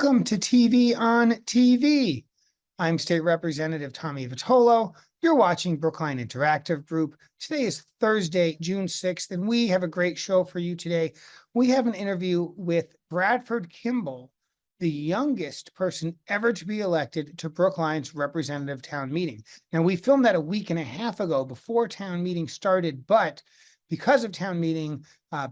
Welcome to TV on TV. I'm State Representative Tommy Vitolo. You're watching Brookline Interactive Group. Today is Thursday, June 6th, and we have a great show for you today. We have an interview with Bradford Kimball, the youngest person ever to be elected to Brookline's representative town meeting. Now, we filmed that a week and a half ago before town meeting started, but because of town meeting,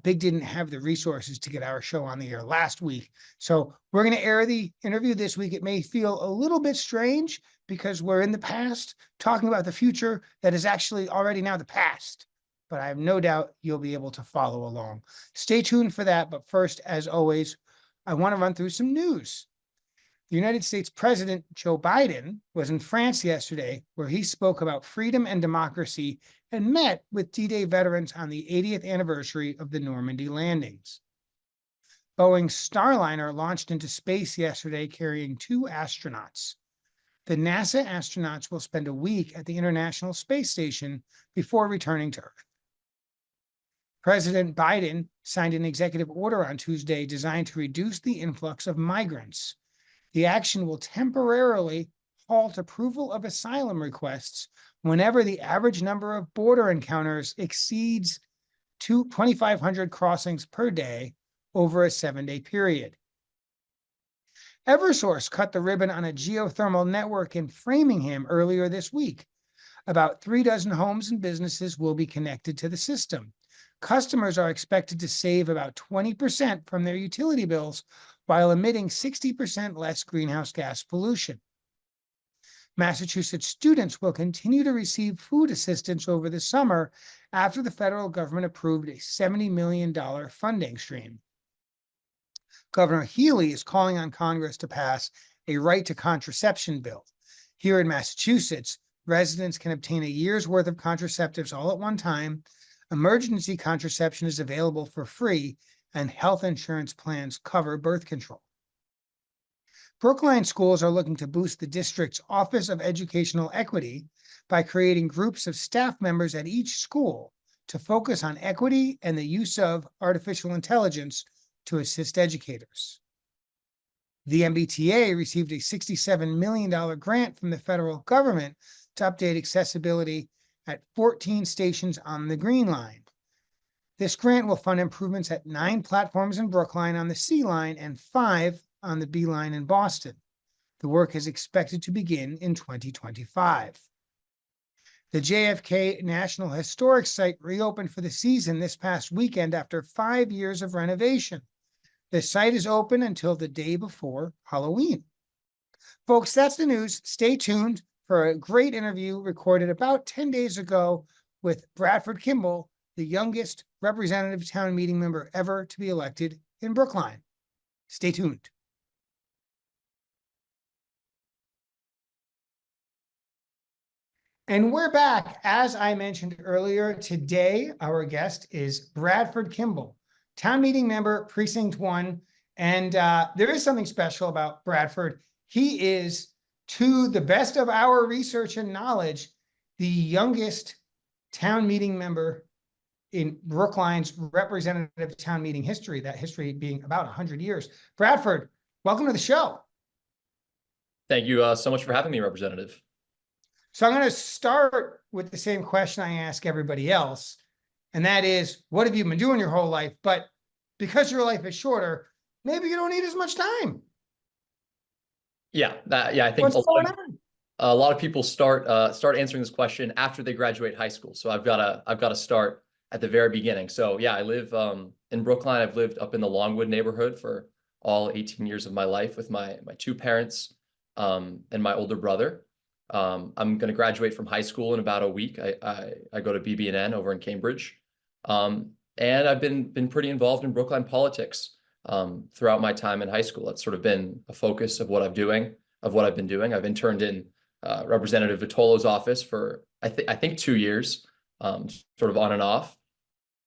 Big didn't have the resources to get our show on the air last week. So we're going to air the interview this week. It may feel a little bit strange because we're in the past talking about the future that is actually already now the past. But I have no doubt you'll be able to follow along. Stay tuned for that. But first, as always, I want to run through some news. The United States President Joe Biden was in France yesterday, where he spoke about freedom and democracy and met with D-Day veterans on the 80th anniversary of the Normandy landings. Boeing's Starliner launched into space yesterday carrying 2 astronauts. The NASA astronauts will spend a week at the International Space Station before returning to Earth. President Biden signed an executive order on Tuesday designed to reduce the influx of migrants. The action will temporarily halt approval of asylum requests whenever the average number of border encounters exceeds 2,500 crossings per day over a 7-day period. Eversource cut the ribbon on a geothermal network in Framingham earlier this week. About 36 homes and businesses will be connected to the system. Customers are expected to save about 20% from their utility bills while emitting 60% less greenhouse gas pollution. Massachusetts students will continue to receive food assistance over the summer after the federal government approved a $70 million funding stream. Governor Healy is calling on Congress to pass a right to contraception bill. Here in Massachusetts, residents can obtain a year's worth of contraceptives all at one time. Emergency contraception is available for free, and health insurance plans cover birth control. Brookline schools are looking to boost the district's Office of Educational Equity by creating groups of staff members at each school to focus on equity and the use of artificial intelligence to assist educators. The MBTA received a $67 million grant from the federal government to update accessibility at 14 stations on the Green Line. This grant will fund improvements at 9 platforms in Brookline on the C Line and 5 on the B Line in Boston. The work is expected to begin in 2025. The JFK National Historic Site reopened for the season this past weekend after 5 years of renovation. The site is open until the day before Halloween. Folks, that's the news. Stay tuned for a great interview recorded about 10 days ago with Bradford Kimball, the youngest representative town meeting member ever to be elected in Brookline. Stay tuned. And we're back. As I mentioned earlier, today our guest is Bradford Kimball, town meeting member, Precinct 1. And there is something special about Bradford. He is, to the best of our research and knowledge, the youngest town meeting member in Brookline's representative town meeting history, that history being about 100 years. Bradford, welcome to the show. Thank you so much for having me, Representative. So I'm going to start with the same question I ask everybody else, and that is, what have you been doing your whole life? But because your life is shorter, maybe you don't need as much time. I think a lot of people start answering this question after they graduate high school. So I've got to start at the very beginning. So yeah, I live in Brookline. I've lived up in the Longwood neighborhood for all 18 years of my life with my 2 parents and my older brother. I'm going to graduate from high school in about a week. I go to BB&N over in Cambridge, and I've been pretty involved in Brookline politics throughout my time in high school. That's sort of been a focus of what I've been doing. I've interned in Representative Vitolo's office for I think 2 years, sort of on and off,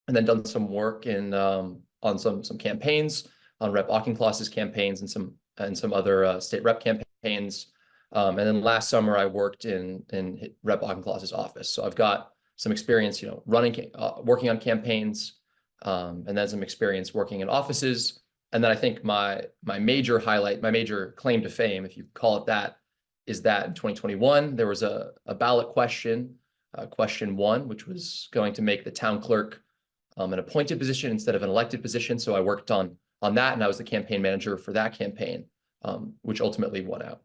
and then done some work in on some campaigns, on Rep. Auchincloss's campaigns and some other state rep campaigns. And then last summer I worked in Rep. Auchincloss's office. So I've got some experience, working on campaigns, and then some experience working in offices And then I think my major highlight, my major claim to fame, if you call it that, is that in 2021, there was a ballot question, question 1, which was going to make the town clerk an appointed position instead of an elected position. So I worked on that, and I was the campaign manager for that campaign, which ultimately won out.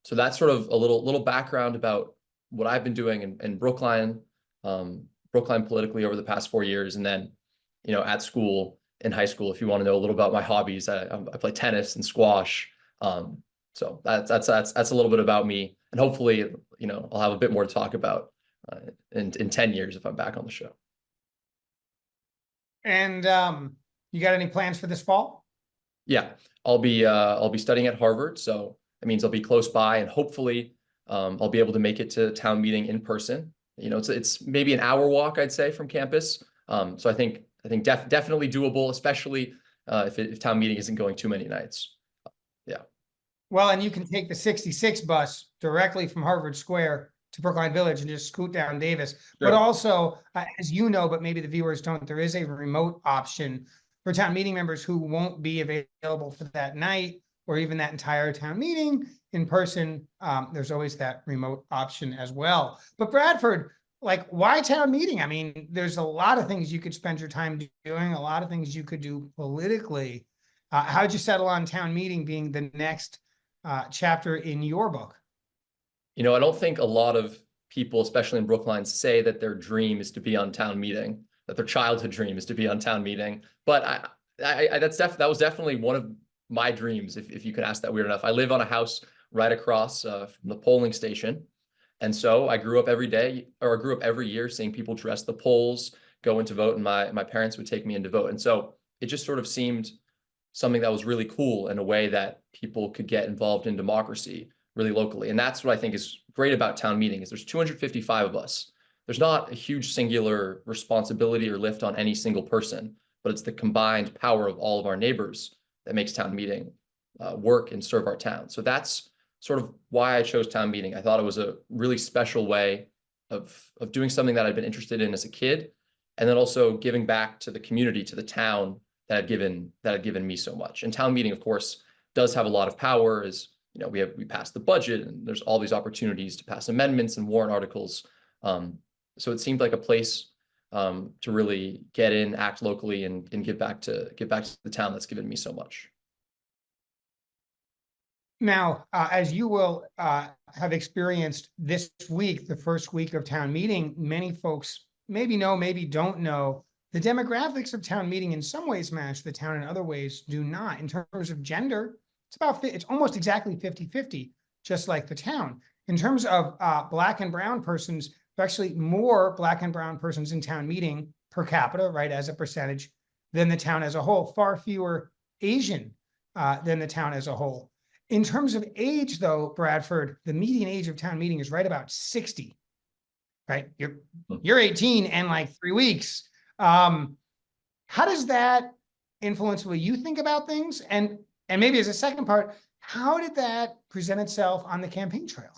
So that's sort of a little background about what I've been doing in Brookline, Brookline politically over the past 4 years, and then, at school, in high school, if you want to know a little about my hobbies, I play tennis and squash. So that's a little bit about me, and hopefully, I'll have a bit more to talk about in 10 years if I'm back on the show. And you got any plans for this fall? Yeah, I'll be studying at Harvard, so that means I'll be close by, and hopefully I'll be able to make it to town meeting in person. It's maybe an hour walk, I'd say, from campus. So I think definitely doable, especially if town meeting isn't going too many nights. Yeah. Well, and you can take the 66 bus directly from Harvard Square to Brookline Village and just scoot down Davis. Sure. But also, as you know, but maybe the viewers don't, there is a remote option for town meeting members who won't be available for that night or even that entire town meeting in person. There's always that remote option as well. But Bradford, like, why town meeting? I mean, there's a lot of things you could spend your time doing, a lot of things you could do politically. How'd you settle on town meeting being the next chapter in your book? I don't think a lot of people, especially in Brookline, say that their dream is to be on town meeting, that their childhood dream is to be on town meeting. But that was definitely one of my dreams, if you can ask that weird enough. I live on a house right across from the polling station. And so I grew up every year seeing people dress the polls, go in to vote, and my parents would take me in to vote. And so it just sort of seemed something that was really cool in a way that people could get involved in democracy really locally. And that's what I think is great about town meeting is there's 255 of us. There's not a huge singular responsibility or lift on any single person, but it's the combined power of all of our neighbors that makes town meeting work and serve our town. So that's sort of why I chose town meeting. I thought it was a really special way of doing something that I'd been interested in as a kid, and then also giving back to the community, to the town that had given me so much. And town meeting, of course, does have a lot of power. As we passed the budget, and there's all these opportunities to pass amendments and warrant articles. So it seemed like a place to really get in, act locally, and give back to the town that's given me so much. Now, as you will have experienced this week, the first week of town meeting, many folks maybe know, maybe don't know, the demographics of town meeting in some ways match the town, in other ways do not. In terms of gender, it's almost exactly 50-50, just like the town. In terms of Black and brown persons, there's actually more Black and brown persons in town meeting per capita, right, as a percentage, than the town as a whole. Far fewer Asian than the town as a whole. In terms of age, though, Bradford, the median age of town meeting is right about 60, right? You're 18 and like 3 weeks. How does that influence the way you think about things? And maybe as a second part, how did that present itself on the campaign trail?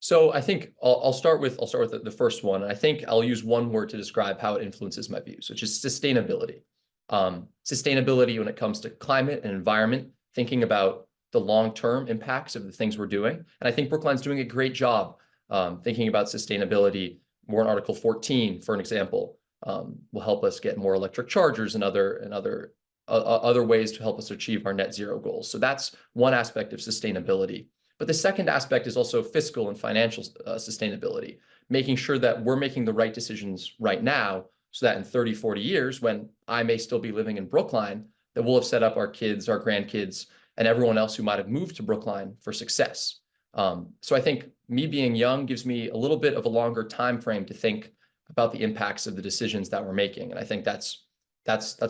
So I think I'll start with the first one. And I think I'll use one word to describe how it influences my views, which is sustainability. Sustainability when it comes to climate and environment, thinking about the long-term impacts of the things we're doing. And I think Brookline's doing a great job thinking about sustainability. Warrant Article 14, for an example, will help us get more electric chargers and other ways to help us achieve our net zero goals. So that's one aspect of sustainability. But the second aspect is also fiscal and financial sustainability, making sure that we're making the right decisions right now so that in 30, 40 years, when I may still be living in Brookline, that we'll have set up our kids, our grandkids, and everyone else who might have moved to Brookline for success. So I think me being young gives me a little bit of a longer time frame to think about the impacts of the decisions that we're making. And I think that's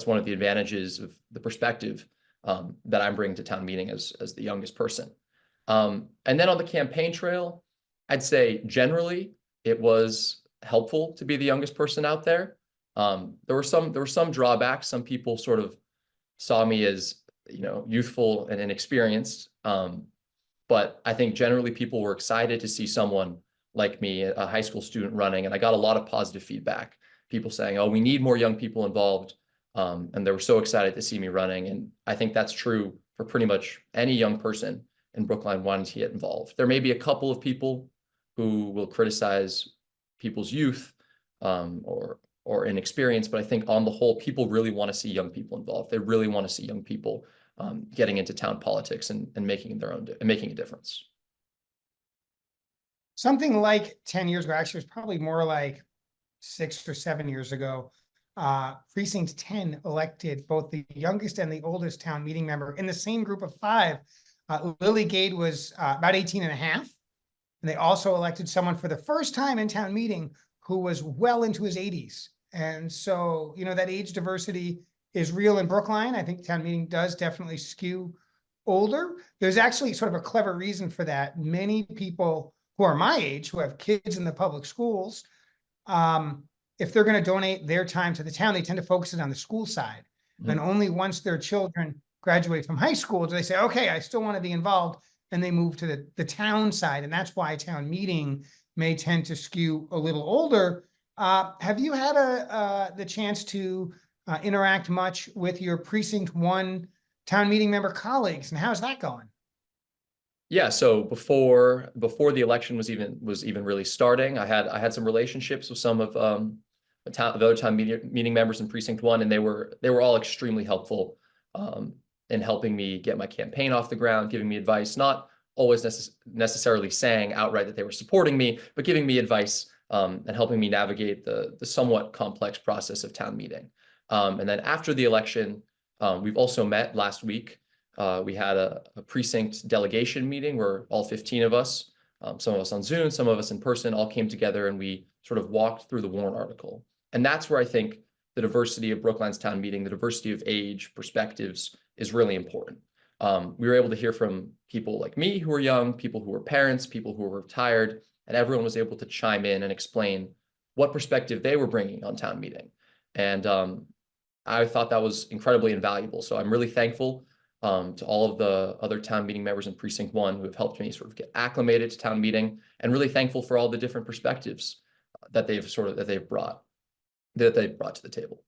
one of the advantages of the perspective that I'm bringing to town meeting as the youngest person. And then on the campaign trail, I'd say generally it was helpful to be the youngest person out there. There were some drawbacks. Some people sort of saw me as, youthful and inexperienced. But I think generally people were excited to see someone like me, a high school student, running. And I got a lot of positive feedback. People saying, oh, we need more young people involved. And they were so excited to see me running. And I think that's true for pretty much any young person in Brookline wanting to get involved. There may be a couple of people who will criticize people's youth, or inexperience, but I think on the whole, people really want to see young people involved. They really want to see young people getting into town politics and making making a difference. Something like 10 years ago, actually, it was probably more like 6 or 7 years ago, Precinct 10 elected both the youngest and the oldest town meeting member in the same group of 5. Lily Gade was about 18 and a half. And they also elected someone for the first time in town meeting who was well into his 80s. And so, that age diversity is real in Brookline. I think town meeting does definitely skew older. There's actually sort of a clever reason for that. Many people who are my age, who have kids in the public schools, if they're going to donate their time to the town, they tend to focus it on the school side. Mm-hmm. And only once their children graduate from high school do they say, okay, I still want to be involved. And they move to the town side. And that's why town meeting may tend to skew a little older. Have you had the chance to interact much with your Precinct 1 town meeting member colleagues? And how's that going? Yeah, so before the election was even really starting, I had some relationships with some of the other town meeting members in Precinct 1, and they were all extremely helpful in helping me get my campaign off the ground, giving me advice, not always necessarily saying outright that they were supporting me, but giving me advice and helping me navigate the somewhat complex process of town meeting. And then after the election, we've also met last week. We had a precinct delegation meeting where all 15 of us, some of us on Zoom, some of us in person, all came together and we sort of walked through the warrant article. And that's where I think the diversity of Brookline's town meeting, the diversity of age, perspectives is really important. We were able to hear from people like me who are young, people who are parents, people who are retired, and everyone was able to chime in and explain what perspective they were bringing on town meeting. And I thought that was incredibly invaluable. So I'm really thankful to all of the other town meeting members in Precinct 1 who have helped me sort of get acclimated to town meeting, and really thankful for all the different perspectives that they've brought to the table.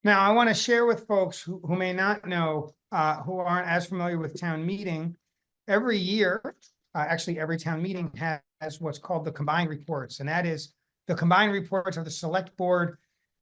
Now, I want to share with folks who may not know, who aren't as familiar with town meeting. Every year, actually every town meeting has what's called the combined reports, and that is the combined reports of the select board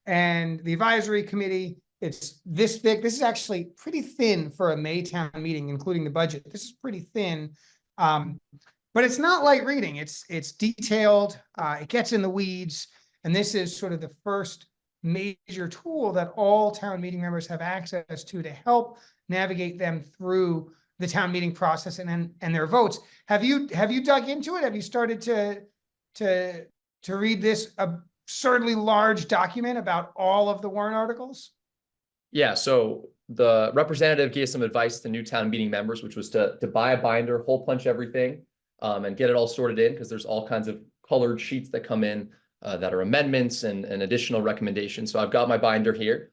and the advisory committee. It's this big. This is actually pretty thin for a May town meeting, including the budget. This is pretty thin, but it's not light reading. It's detailed. It gets in the weeds, and this is sort of the first major tool that all town meeting members have access to help navigate them through the town meeting process and their votes. Have you dug into it? Have you started to read this absurdly large document about all of the warrant articles? Yeah, so the representative gave some advice to new town meeting members, which was to buy a binder, hole punch everything, and get it all sorted in, because there's all kinds of colored sheets that come in that are amendments and additional recommendations. So I've got my binder here.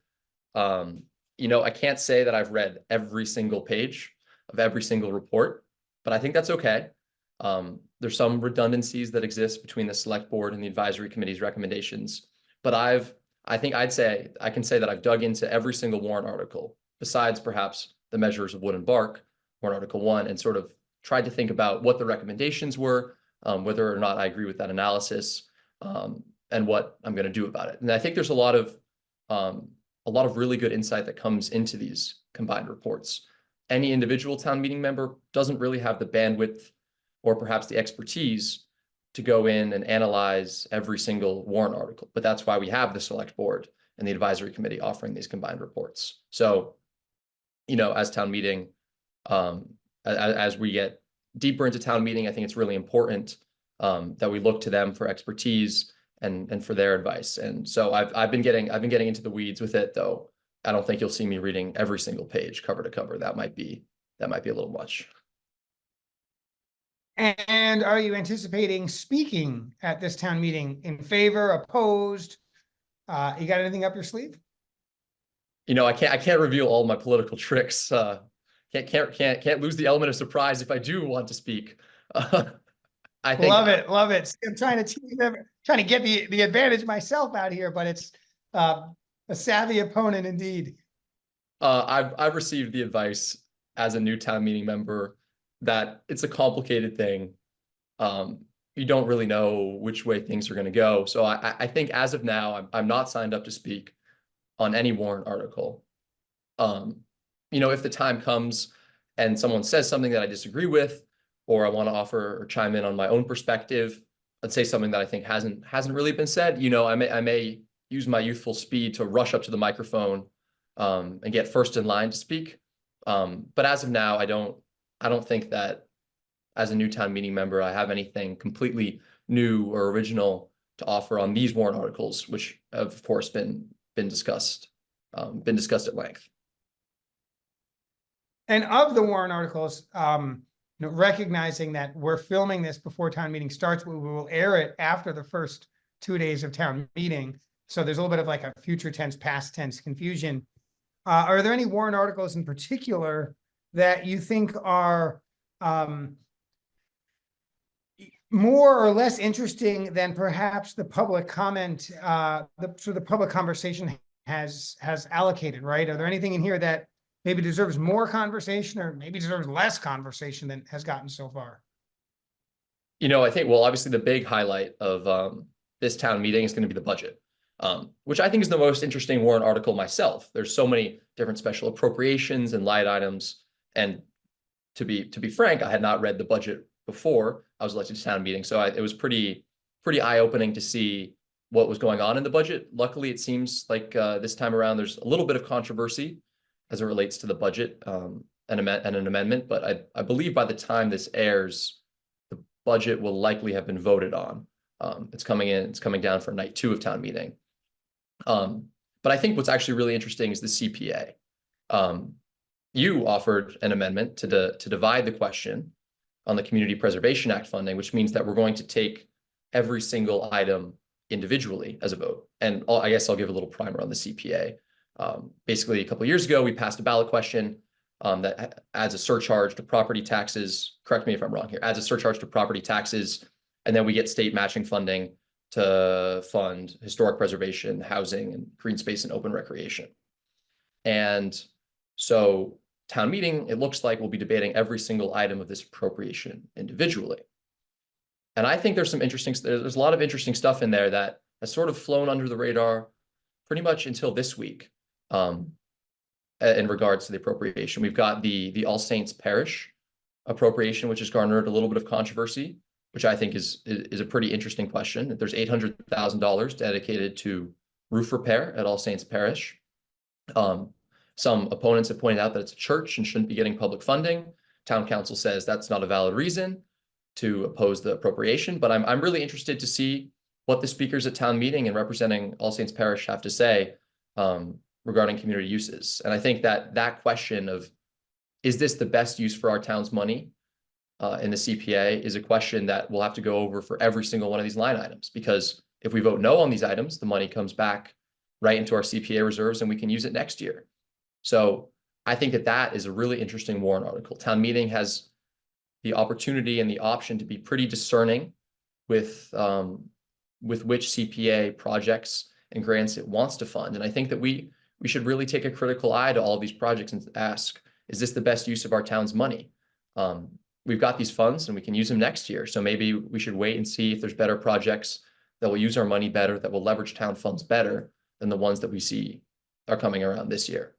I can't say that I've read every single page of every single report, but I think that's okay. There's some redundancies that exist between the select board and the advisory committee's recommendations, but I can say that I've dug into every single warrant article, besides perhaps the measures of wood and bark, warrant article 1, and sort of tried to think about what the recommendations were, whether or not I agree with that analysis, and what I'm going to do about it. And I think there's a lot of really good insight that comes into these combined reports. Any individual town meeting member doesn't really have the bandwidth or perhaps the expertise to go in and analyze every single warrant article, but that's why we have the select board and the advisory committee offering these combined reports. So, as town meeting, as we get deeper into town meeting, I think it's really important that we look to them for expertise and for their advice. And so I've been getting into the weeds with it, though. I don't think you'll see me reading every single page cover to cover. That might be a little much. And are you anticipating speaking at this town meeting? In favor, opposed? You got anything up your sleeve? I can't reveal all my political tricks. Can't lose the element of surprise if I do want to speak. I think love it. I'm trying to get the advantage myself out here, but it's A savvy opponent indeed. I've received the advice as a new town meeting member that it's a complicated thing. You don't really know which way things are going to go. So I think as of now, I'm not signed up to speak on any warrant article. If the time comes and someone says something that I disagree with, or I want to offer or chime in on my own perspective, let's say something that I think hasn't really been said, I may use my youthful speed to rush up to the microphone and get first in line to speak. But as of now, I don't think that as a new town meeting member, I have anything completely new or original to offer on these warrant articles, which have, of course, been discussed at length. And of the warrant articles, recognizing that we're filming this before town meeting starts, we will air it after the first 2 days of town meeting. So there's a little bit of like a future tense, past tense confusion. Are there any warrant articles in particular that you think are more or less interesting than perhaps the public comment, the public conversation has allocated, right? Are there anything in here that maybe deserves more conversation or maybe deserves less conversation than has gotten so far? I think, well, obviously the big highlight of this town meeting is going to be the budget, which I think is the most interesting warrant article myself. There's so many different special appropriations and line items. And to be frank, I had not read the budget before I was elected to town meeting. So it was pretty eye-opening to see what was going on in the budget. Luckily, it seems like this time around, there's a little bit of controversy as it relates to the budget and an amendment. But I believe by the time this airs, the budget will likely have been voted on. It's coming down for night 2 of town meeting. But I think what's actually really interesting is the CPA. You offered an amendment to divide the question on the Community Preservation Act funding, which means that we're going to take every single item individually as a vote. And I guess I'll give a little primer on the CPA. Basically, a couple of years ago, we passed a ballot question that adds a surcharge to property taxes. Correct me if I'm wrong here. Adds a surcharge to property taxes, and then we get state matching funding to fund historic preservation, housing, and green space and open recreation. And so town meeting, it looks like we'll be debating every single item of this appropriation individually. And I think there's a lot of interesting stuff in there that has sort of flown under the radar pretty much until this week. In regards to the appropriation, we've got the All Saints Parish appropriation, which has garnered a little bit of controversy, which I think is a pretty interesting question. There's $800,000 dedicated to roof repair at All Saints Parish. Some opponents have pointed out that it's a church and shouldn't be getting public funding. Town council says that's not a valid reason to oppose the appropriation, but I'm really interested to see what the speakers at town meeting and representing All Saints Parish have to say regarding community uses. And I think that question of, is this the best use for our town's money in the CPA, is a question that we'll have to go over for every single one of these line items. Because if we vote no on these items, the money comes back right into our CPA reserves and we can use it next year. So I think that is a really interesting warrant article. Town meeting has the opportunity and the option to be pretty discerning with which CPA projects and grants it wants to fund. And I think that we should really take a critical eye to all of these projects and ask, is this the best use of our town's money? We've got these funds and we can use them next year. So maybe we should wait and see if there's better projects that will use our money better, that will leverage town funds better than the ones that we see are coming around this year.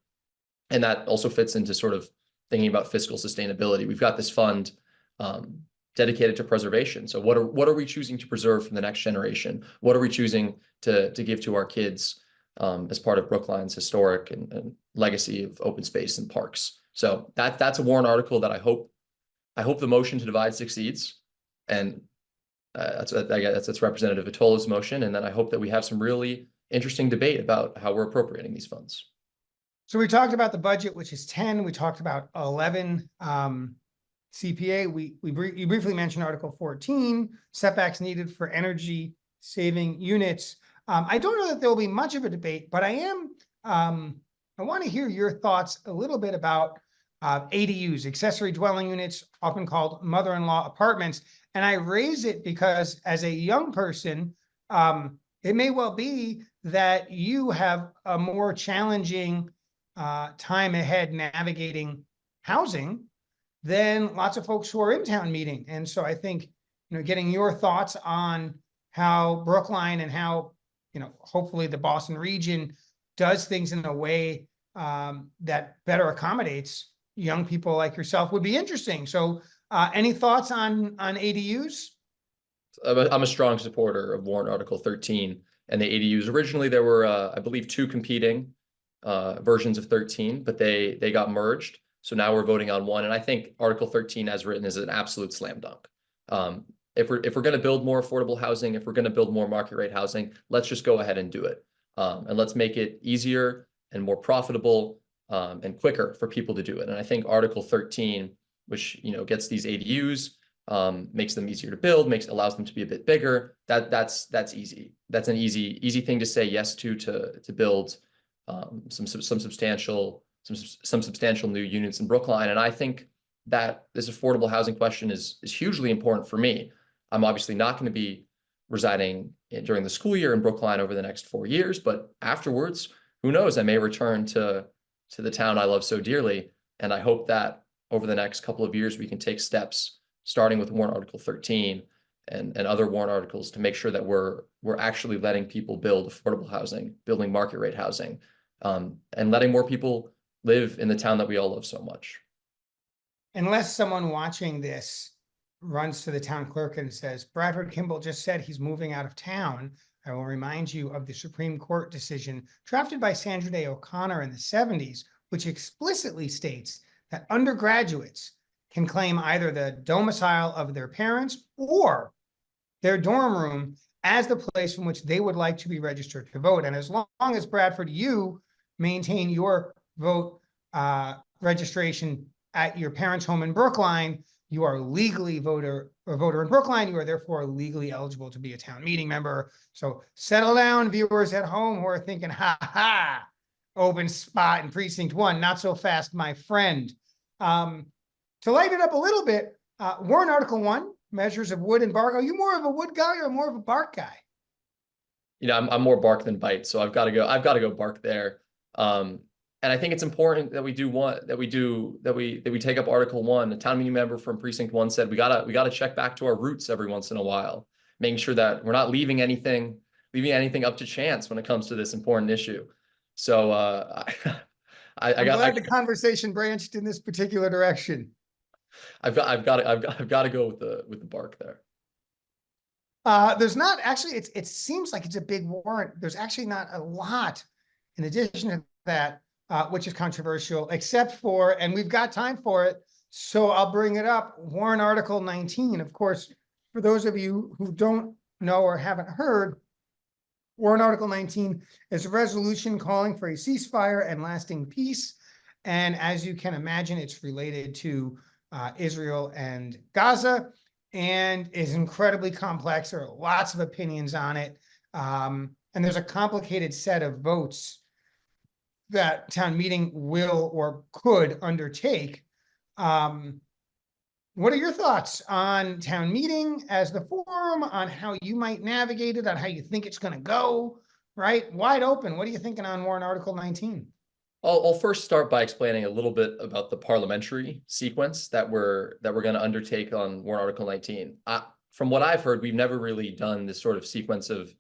And that also fits into sort of thinking about fiscal sustainability. We've got this fund dedicated to preservation. So what are we choosing to preserve from the next generation? What are we choosing to give to our kids as part of Brookline's historic and legacy of open space and parks? So that's a warrant article that I hope the motion to divide succeeds. And that's Representative Vitolo's motion. And then I hope that we have some really interesting debate about how we're appropriating these funds. So we talked about the budget, which is 10. We talked about 11 CPA. You briefly mentioned Article 14, setbacks needed for energy saving units. I don't know that there will be much of a debate, but I want to hear your thoughts a little bit about ADUs, accessory dwelling units, often called mother-in-law apartments. And I raise it because as a young person, it may well be that you have a more challenging time ahead navigating housing than lots of folks who are in town meeting. And so I think, getting your thoughts on how Brookline and how, hopefully the Boston region does things in a way that better accommodates young people like yourself would be interesting. So any thoughts on ADUs? I'm a strong supporter of warrant Article 13 and the ADUs. Originally, there were, I believe, two competing versions of 13, but they got merged. So now we're voting on one. And I think Article 13 as written is an absolute slam dunk. If we're going to build more affordable housing, if we're going to build more market rate housing, let's just go ahead and do it. And let's make it easier and more profitable and quicker for people to do it. And I think Article 13, which, gets these ADUs, makes them easier to build, allows them to be a bit bigger. That's easy. That's an easy thing to say yes to build some substantial new units in Brookline. And I think that this affordable housing question is hugely important for me. I'm obviously not going to be residing during the school year in Brookline over the next 4 years, but afterwards, who knows? I may return to the town I love so dearly. And I hope that over the next couple of years, we can take steps, starting with warrant Article 13 and other warrant articles, to make sure that we're actually letting people build affordable housing, building market rate housing, and letting more people live in the town that we all love so much. Unless someone watching this runs to the town clerk and says, Bradford Kimball just said he's moving out of town, I will remind you of the Supreme Court decision drafted by Sandra Day O'Connor in the 70s, which explicitly states that undergraduates can claim either the domicile of their parents or their dorm room as the place from which they would like to be registered to vote. And as long as, Bradford, you maintain your vote registration at your parents' home in Brookline, you are legally a voter in Brookline. You are therefore legally eligible to be a town meeting member. So settle down, viewers at home who are thinking, open spot in precinct 1. Not so fast, my friend. To light it up a little bit, warrant Article 1, measures of wood and bark. Are you more of a wood guy or more of a bark guy? I'm more bark than bite, so I've got to go bark there. And I think it's important that we take up Article 1. A town meeting member from Precinct 1 said we gotta check back to our roots every once in a while, making sure that we're not leaving anything up to chance when it comes to this important issue. So I'm glad the conversation branched in this particular direction. I've got to go with the bark there. There's not actually, it seems like it's a big warrant. There's actually not a lot in addition to that, which is controversial, except for, and we've got time for it, so I'll bring it up, warrant Article 19. Of course, for those of you who don't know or haven't heard, warrant Article 19 is a resolution calling for a ceasefire and lasting peace. And as you can imagine, it's related to Israel and Gaza, and is incredibly complex. There are lots of opinions on it. And there's a complicated set of votes that town meeting will or could undertake. What are your thoughts on town meeting as the forum, on how you might navigate it, on how you think it's going to go, right? Wide open. What are you thinking on warrant Article 19? I'll first start by explaining a little bit about the parliamentary sequence that we're going to undertake on warrant Article 19. From what I've heard, we've never really done this sort of sequence of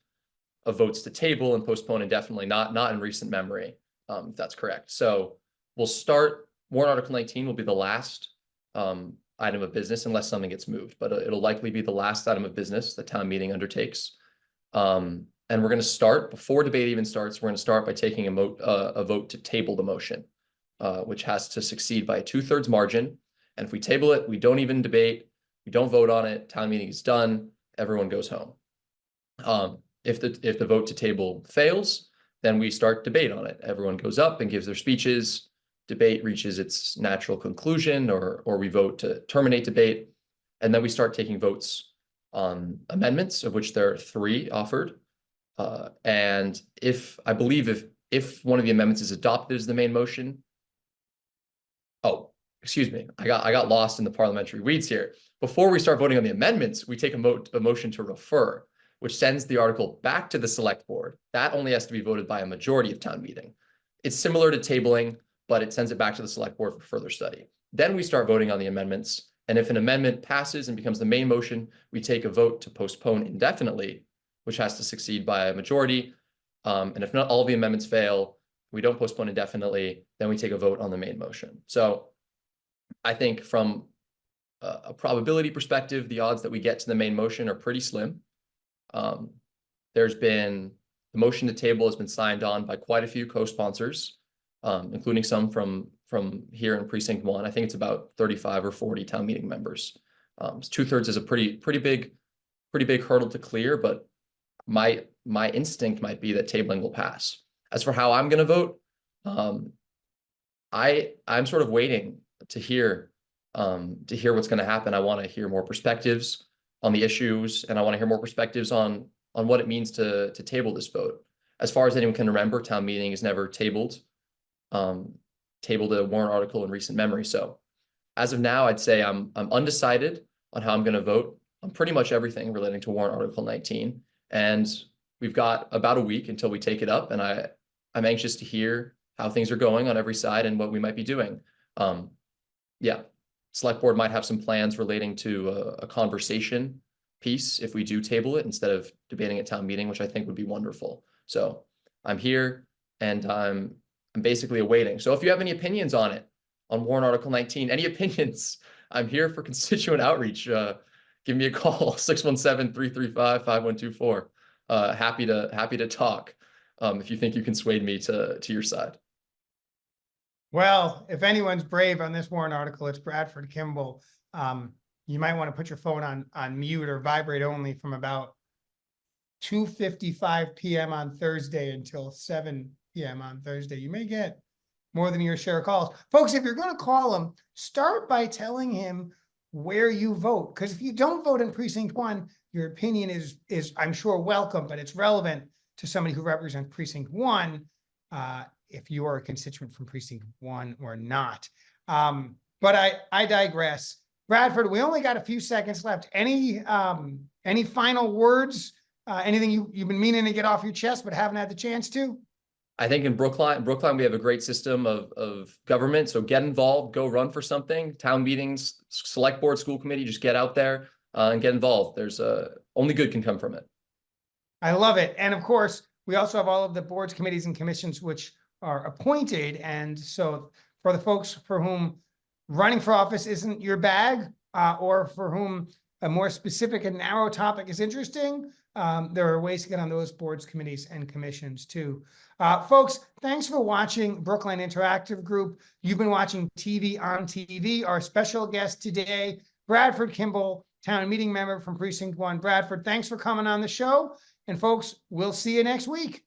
votes to table and postpone indefinitely, not in recent memory, if that's correct. So we'll start, warrant Article 19 will be the last item of business unless something gets moved, but it'll likely be the last item of business the town meeting undertakes. And we're going to start, before debate even starts, we're going to start by taking a vote to table the motion, which has to succeed by a 2/3 margin. And if we table it, we don't even debate, we don't vote on it, town meeting is done, everyone goes home. If the vote to table fails, then we start debate on it. Everyone goes up and gives their speeches, debate reaches its natural conclusion, or we vote to terminate debate. And then we start taking votes on amendments, of which there are 3 offered. And if one of the amendments is adopted as the main motion, excuse me, I got lost in the parliamentary weeds here. Before we start voting on the amendments, we take a motion to refer. which sends the article back to the select board. That only has to be voted by a majority of town meeting. It's similar to tabling, but it sends it back to the select board for further study. Then we start voting on the amendments. And if an amendment passes and becomes the main motion, we take a vote to postpone indefinitely, which has to succeed by a majority. And if not all the amendments fail, we don't postpone indefinitely, then we take a vote on the main motion. So I think from a probability perspective, the odds that we get to the main motion are pretty slim. There's been the motion to table has been signed on by quite a few co-sponsors, including some from here in precinct 1. I think it's about 35 or 40 town meeting members. 2/3 is a pretty big hurdle to clear, but my instinct might be that tabling will pass. As for how I'm going to vote, I'm sort of waiting to hear what's going to happen. I want to hear more perspectives on the issues, and I want to hear more perspectives on what it means to table this vote. As far as anyone can remember, town meeting has never tabled a warrant article in recent memory. So as of now, I'd say I'm undecided on how I'm going to vote on pretty much everything relating to warrant article 19. And we've got about a week until we take it up. And I'm anxious to hear how things are going on every side and what we might be doing. Yeah, select board might have some plans relating to a conversation piece if we do table it instead of debating at town meeting, which I think would be wonderful. So I'm here and I'm basically awaiting. So if you have any opinions on it, on warrant article 19, any opinions, I'm here for constituent outreach. Give me a call, 617-335-5124. Happy to talk if you think you can sway me to your side. Well, if anyone's brave on this warrant article, it's Bradford Kimball. You might want to put your phone on mute or vibrate only from about 2:55 p.m. on Thursday until 7 p.m. on Thursday. You may get more than your share of calls. Folks, if you're going to call him, start by telling him where you vote. Because if you don't vote in precinct 1, your opinion is I'm sure welcome, but it's relevant to somebody who represents precinct 1, if you are a constituent from precinct 1 or not. But I digress. Bradford, we only got a few seconds left. Any final words? Anything you've been meaning to get off your chest but haven't had the chance to? I think in Brookline, we have a great system of government. So get involved, go run for something. Town meetings, select board, school committee, just get out there and get involved. There's only good can come from it. I love it. And of course, we also have all of the boards, committees, and commissions which are appointed. And so for the folks for whom running for office isn't your bag, or for whom a more specific and narrow topic is interesting, there are ways to get on those boards, committees, and commissions too. Folks, thanks for watching Brookline Interactive Group. You've been watching TV on TV. Our special guest today, Bradford Kimball, town meeting member from Precinct 1. Bradford, thanks for coming on the show. And folks, we'll see you next week.